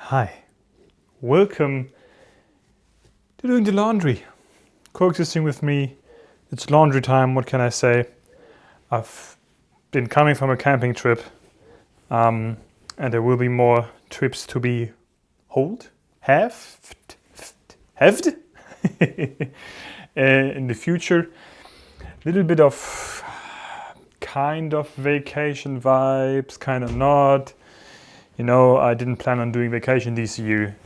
Hi, welcome to doing the laundry. Coexisting with me, it's laundry time, what can I say? I've been coming from a camping trip, and there will be more trips to be haved in the future. Little bit of kind of vacation vibes, kind of not. You know, I didn't plan on doing vacation this year.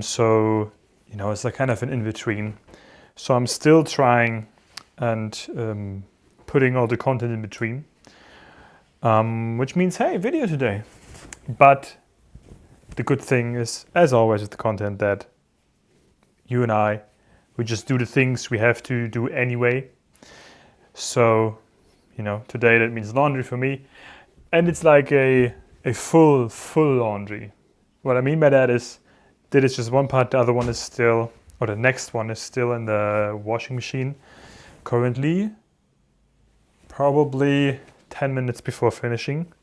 So, you know, it's like kind of an in-between. So I'm still trying and putting all the content in between. Which means, hey, video today. But the good thing is, as always with the content, that you and I, we just do the things we have to do anyway. So, you know, today that means laundry for me. And it's like a full laundry. What I mean by that is just one part, the other one is still, or the next one is still in the washing machine. Currently, probably 10 minutes before finishing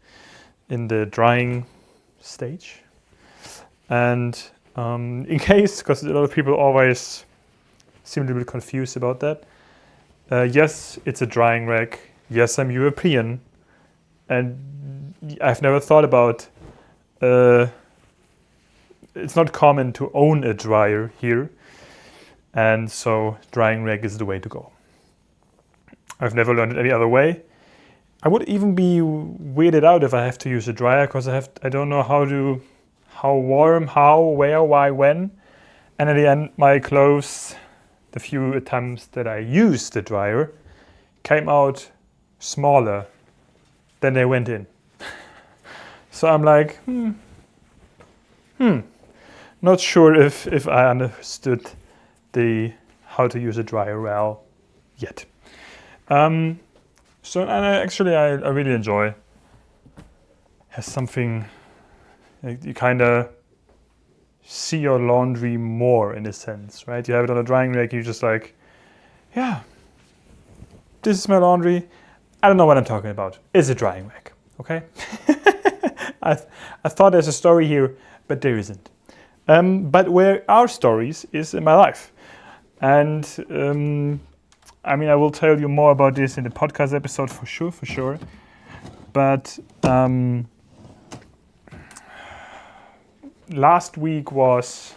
in the drying stage. And in case, because a lot of people always seem a little bit confused about that. Yes, it's a drying rack. Yes, I'm European. And I've never thought about, it's not common to own a dryer here. And so drying rack is the way to go. I've never learned it any other way. I would even be weirded out if I have to use a dryer because I don't know how warm, how, where, why, when. And at the end, my clothes, the few attempts that I used the dryer, came out smaller than they went in. So I'm like, not sure if I understood how to use a dryer well yet. So and I really enjoy. Has something like you kind of see your laundry more in a sense, right? You have it on a drying rack. You just like, yeah, this is my laundry. I don't know what I'm talking about. It's a drying rack, okay? I thought there's a story here, but there isn't. But where our stories is in my life. And I mean, I will tell you more about this in the podcast episode for sure. But last week was,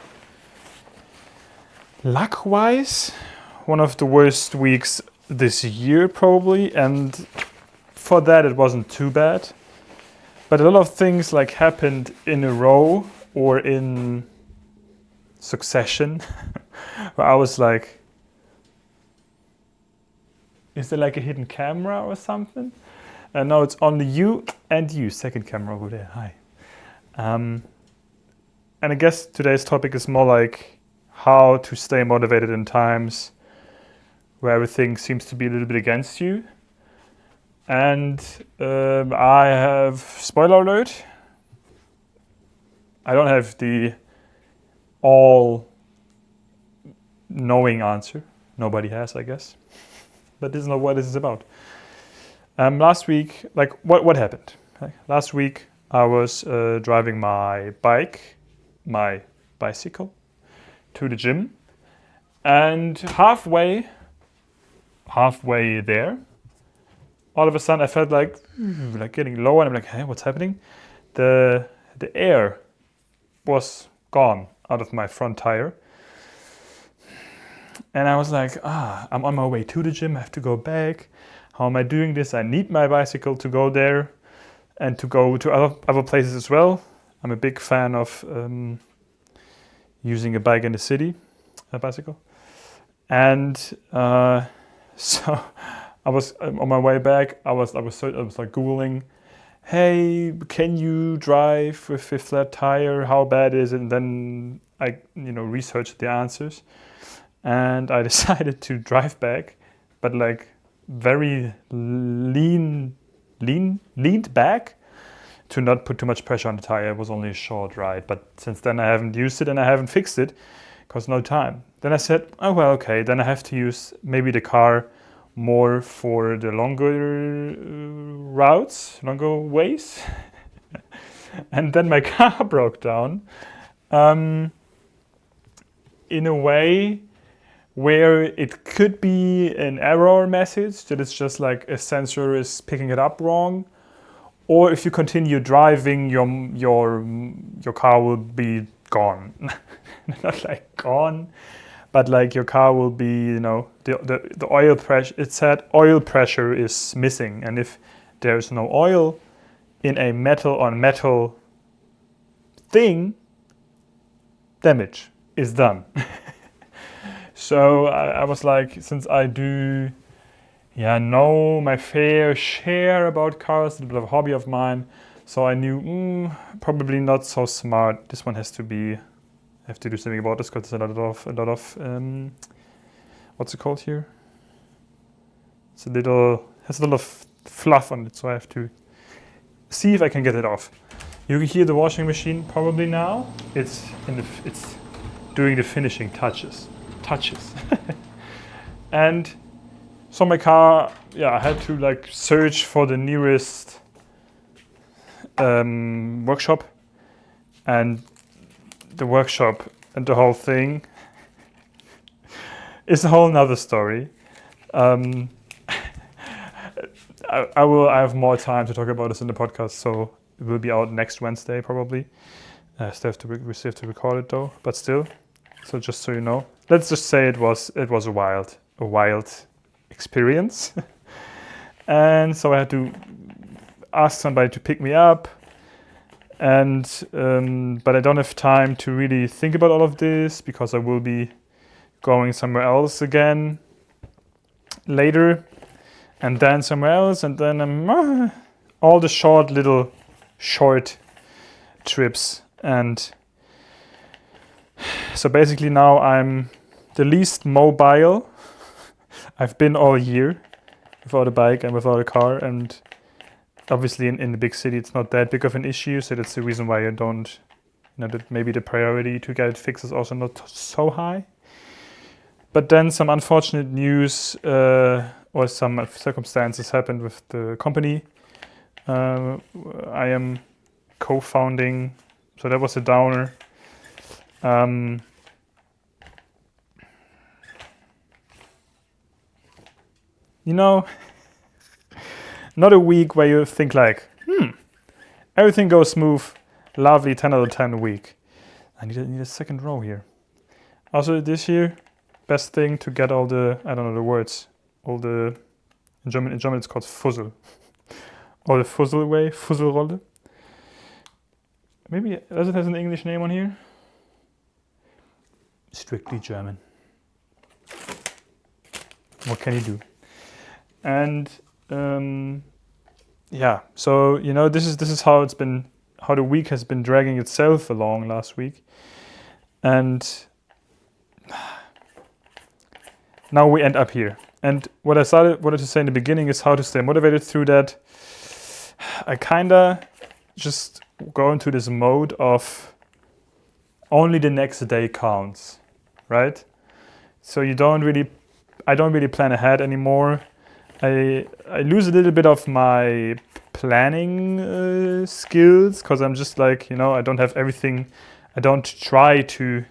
luck-wise, one of the worst weeks this year probably, and for that it wasn't too bad. But a lot of things like happened in a row or in succession where I was like, is there like a hidden camera or something? And no, it's only you and you, second camera over there, hi. And I guess today's topic is more like how to stay motivated in times where everything seems to be a little bit against you. And I have, spoiler alert, I don't have the all-knowing answer. Nobody has, I guess. But this is not what this is about. Last week, like, what happened? Okay. Last week, I was driving my bicycle, to the gym. And halfway there, all of a sudden I felt like getting low, and I'm like, hey, what's happening? The air was gone out of my front tire. And I was like, I'm on my way to the gym, I have to go back. How am I doing this? I need my bicycle to go there and to go to other places as well. I'm a big fan of using a bike in the city, a bicycle. And so I was on my way back. I was like Googling, hey, can you drive with a flat tire? How bad is it? And then I, researched the answers, and I decided to drive back, but like very leaned back to not put too much pressure on the tire. It was only a short ride, but since then I haven't used it and I haven't fixed it because no time. Then I said, oh well, okay, then I have to use maybe the car more for the longer routes, longer ways. And then my car broke down in a way where it could be an error message that it's just like a sensor is picking it up wrong, or if you continue driving, your car will be gone. Not like gone, but like your car will be, the oil pressure. It said oil pressure is missing, and if there's no oil in a metal on metal thing, damage is done. So I was like, since I do, know my fair share about cars, a bit of a hobby of mine, so I knew probably not so smart. This one has to be. I have to do something about this because there's a lot of what's it called here? Has a lot of fluff on it, so I have to see if I can get it off. You can hear the washing machine probably now. It's doing the finishing touches. And so my car, I had to like search for the nearest workshop, and the workshop and the whole thing is a whole nother story. I have more time to talk about this in the podcast, so it will be out next Wednesday probably. We still have to record it though, but still. So just so you know, let's just say it was a wild experience. And so I had to ask somebody to pick me up, and but I don't have time to really think about all of this because I will be going somewhere else again later, and then somewhere else, and then all the short trips. And so basically now I'm the least mobile I've been all year without a bike and without a car, and obviously in the big city it's not that big of an issue, so that's the reason why I don't, that maybe the priority to get it fixed is also not so high. But then some unfortunate news or some circumstances happened with the company I am co-founding, so that was a downer. Not a week where you think like, everything goes smooth, lovely, 10 out of 10 a week. I need a second row here. Also this year, best thing to get all the, I don't know the words, all the, in German it's called Fussel. Or the Fusselrolle. Maybe, does it have an English name on here? Strictly German. What can you do? And so this is how it's been, how the week has been dragging itself along last week, and now we end up here. And what I wanted to say in the beginning is how to stay motivated through that. I kinda just go into this mode of only the next day counts, right? So I don't really plan ahead anymore. I lose a little bit of my planning skills because I'm just like, I don't have everything. I don't try to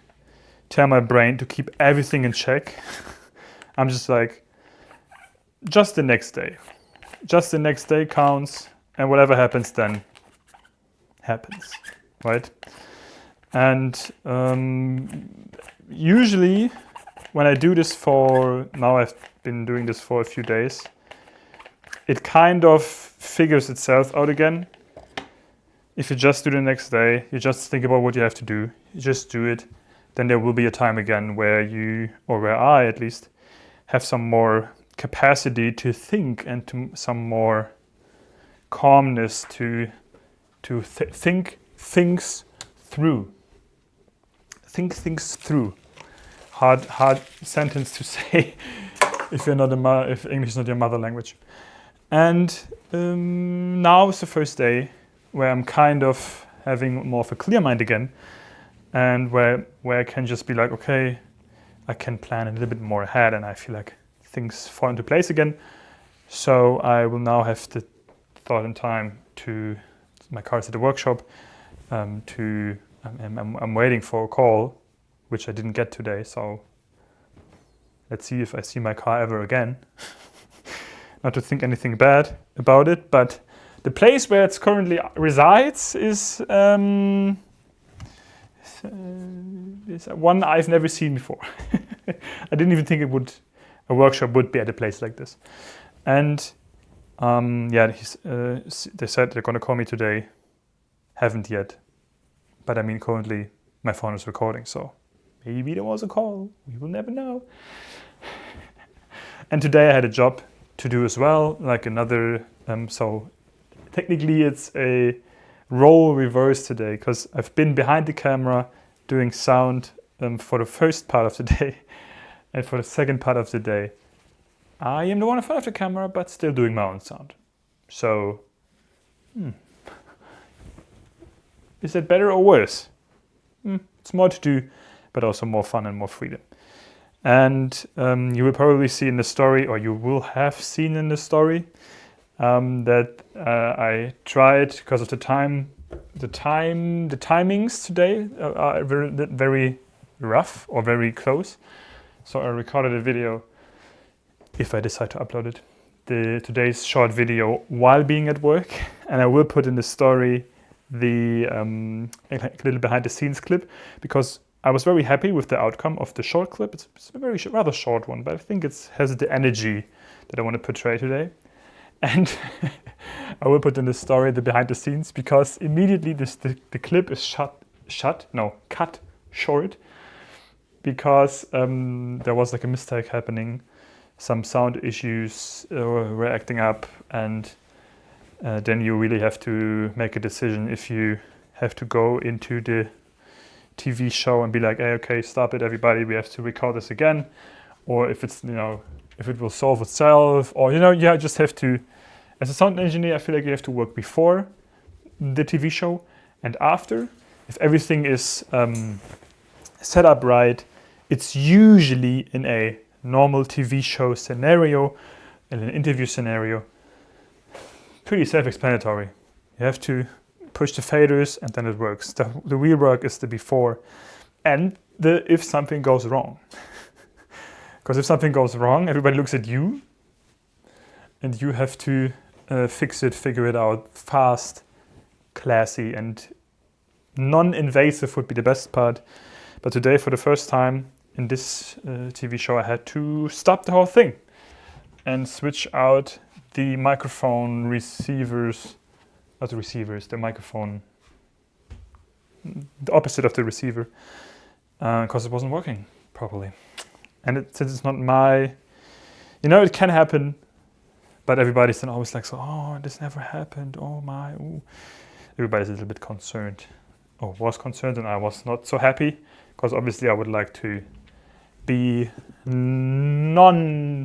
tell my brain to keep everything in check. I'm just like, just the next day. Just the next day counts, and whatever happens then happens, right? And usually when I do this now I've been doing this for a few days, it kind of figures itself out again. If you just do the next day, you just think about what you have to do, you just do it, then there will be a time again where where I at least, have some more capacity to think and to some more calmness to think things through. Think things through. Hard sentence to say if English is not your mother language. And now is the first day where I'm kind of having more of a clear mind again, and where I can just be like, okay, I can plan a little bit more ahead, and I feel like things fall into place again. So I will now have the thought and time to my car's at the workshop. I'm waiting for a call, which I didn't get today. So let's see if I see my car ever again. Not to think anything bad about it, but the place where it currently resides is one I've never seen before. I didn't even think a workshop would be at a place like this. And they said they're going to call me today. Haven't yet. But I mean, currently my phone is recording, so maybe there was a call. We will never know. And today I had a job to do as well, like another, so technically it's a role reverse today, because I've been behind the camera doing sound for the first part of the day, and for the second part of the day I am the one in front of the camera, but still doing my own sound. So, is that better or worse? It's more to do, but also more fun and more freedom. And you will probably see in the story, or you will have seen in the story, that I tried, because of the timings today are very rough or very close. So I recorded a video, if I decide to upload it, today's short video while being at work, and I will put in the story the a little behind the scenes clip, because I was very happy with the outcome of the short clip. It's a rather short one, but I think it has the energy that I want to portray today. And I will put in the story the behind the scenes, because immediately the clip is cut short, because there was like a mistake happening. Some sound issues were acting up, and then you really have to make a decision if you have to go into the TV show and be like, hey, okay, stop it, everybody, we have to record this again, or if it's, if it will solve itself, or you just have to, as a sound engineer, I feel like you have to work before the TV show and after. If everything is set up right, it's usually in a normal TV show scenario, in an interview scenario, pretty self-explanatory. You have to push the faders and then it works. The real work is the before and the if something goes wrong. Because if something goes wrong, everybody looks at you and you have to fix it, figure it out fast, classy, and non-invasive would be the best part. But today, for the first time in this TV show, I had to stop the whole thing and switch out the microphone receivers. Not the receivers, the microphone, the opposite of the receiver, because it wasn't working properly. And since it's not my, it can happen, but everybody's then always like, this never happened, oh my, ooh. Everybody's a little bit concerned, or was concerned, and I was not so happy, because obviously I would like to be non-looked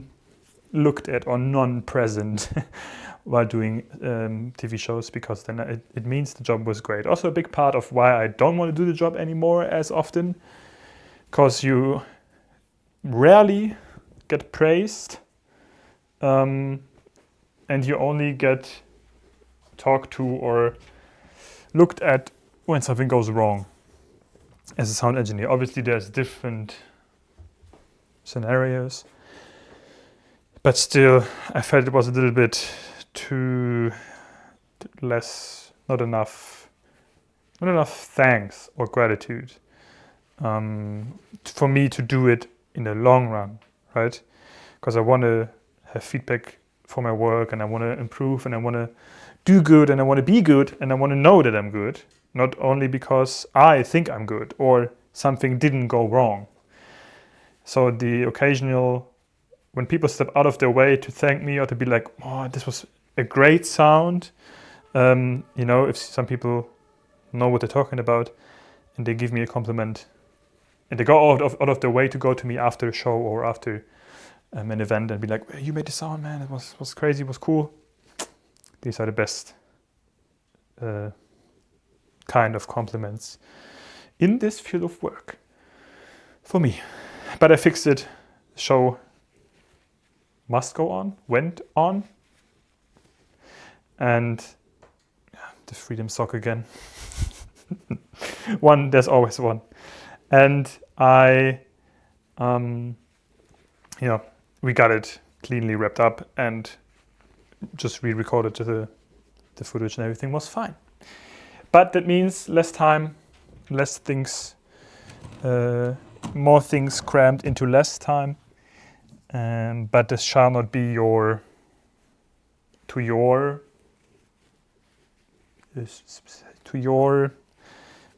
at or non-present while doing TV shows, because then it means the job was great. Also a big part of why I don't want to do the job anymore as often, because you rarely get praised, and you only get talked to or looked at when something goes wrong as a sound engineer. Obviously there's different scenarios, but still I felt it was a little bit too less, not enough thanks or gratitude for me to do it in the long run, right? Because I want to have feedback for my work, and I want to improve, and I want to do good, and I want to be good, and I want to know that I'm good, not only because I think I'm good or something didn't go wrong. So the occasional, when people step out of their way to thank me or to be like, oh, this was a great sound, if some people know what they're talking about and they give me a compliment and they go out of their way to go to me after a show or after an event and be like, you made the sound, man, it was crazy, it was cool. These are the best kind of compliments in this field of work for me. But I fixed it. The show must go on, went on. And the freedom sock again. One, there's always one. And I, we got it cleanly wrapped up and just re-recorded the footage and everything was fine. But that means less time, less things, more things crammed into less time. But this shall not be your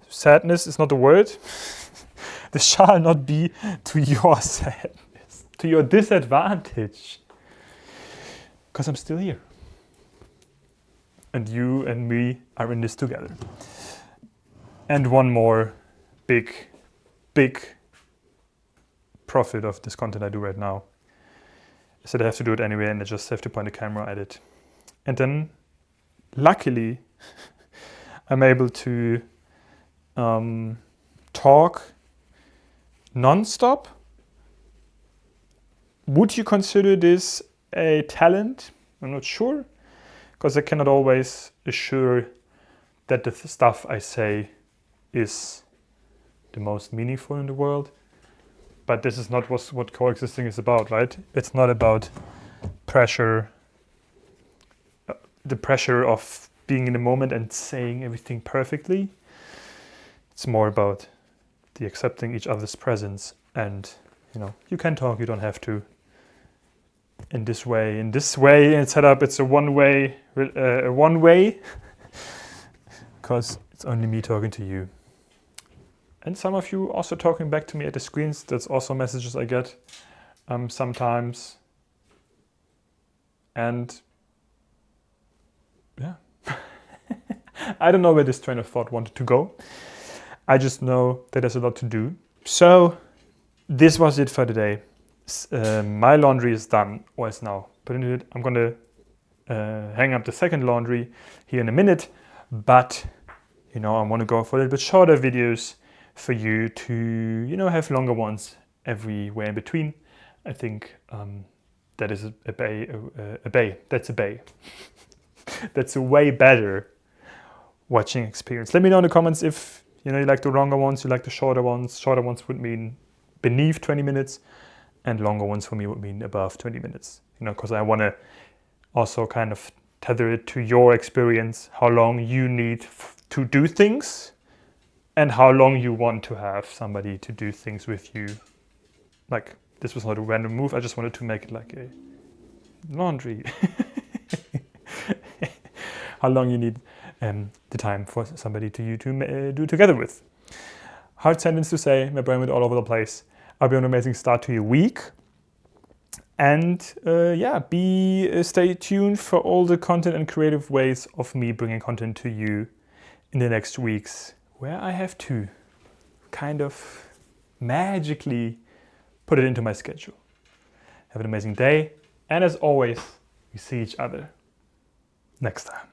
sadness is not the word. This shall not be to your sadness, to your disadvantage. Because I'm still here. And you and me are in this together. And one more big profit of this content I do right now is that I have to do it anyway and I just have to point the camera at it. And then, luckily, I'm able to talk non-stop. Would you consider this a talent? I'm not sure, because I cannot always assure that the stuff I say is the most meaningful in the world. But this is not what coexisting is about, right? It's not about pressure, the pressure of being in the moment and saying everything perfectly. It's more about the accepting each other's presence. And, you can talk, you don't have to. In this way, it's set up, it's a one-way, because it's only me talking to you. And some of you also talking back to me at the screens. That's also messages I get sometimes. And yeah, I don't know where this train of thought wanted to go. I just know that there's a lot to do. So this was it for today. My laundry is done, or is now put into it. I'm going to hang up the second laundry here in a minute. But, I want to go for a little bit shorter videos for you to, have longer ones everywhere in between. I think that is a bay. That's a bay. That's a way better watching experience. Let me know in the comments if, you like the longer ones, you like the shorter ones. Shorter ones would mean beneath 20 minutes and longer ones for me would mean above 20 minutes. Because I want to also kind of tether it to your experience, how long you need to do things and how long you want to have somebody to do things with you. Like, this was not a random move. I just wanted to make it like a laundry. How long you need the time for somebody to do together with. Hard sentence to say, my brain went all over the place. I'll be an amazing start to your week. And stay tuned for all the content and creative ways of me bringing content to you in the next weeks, where I have to kind of magically put it into my schedule. Have an amazing day. And as always, we see each other next time.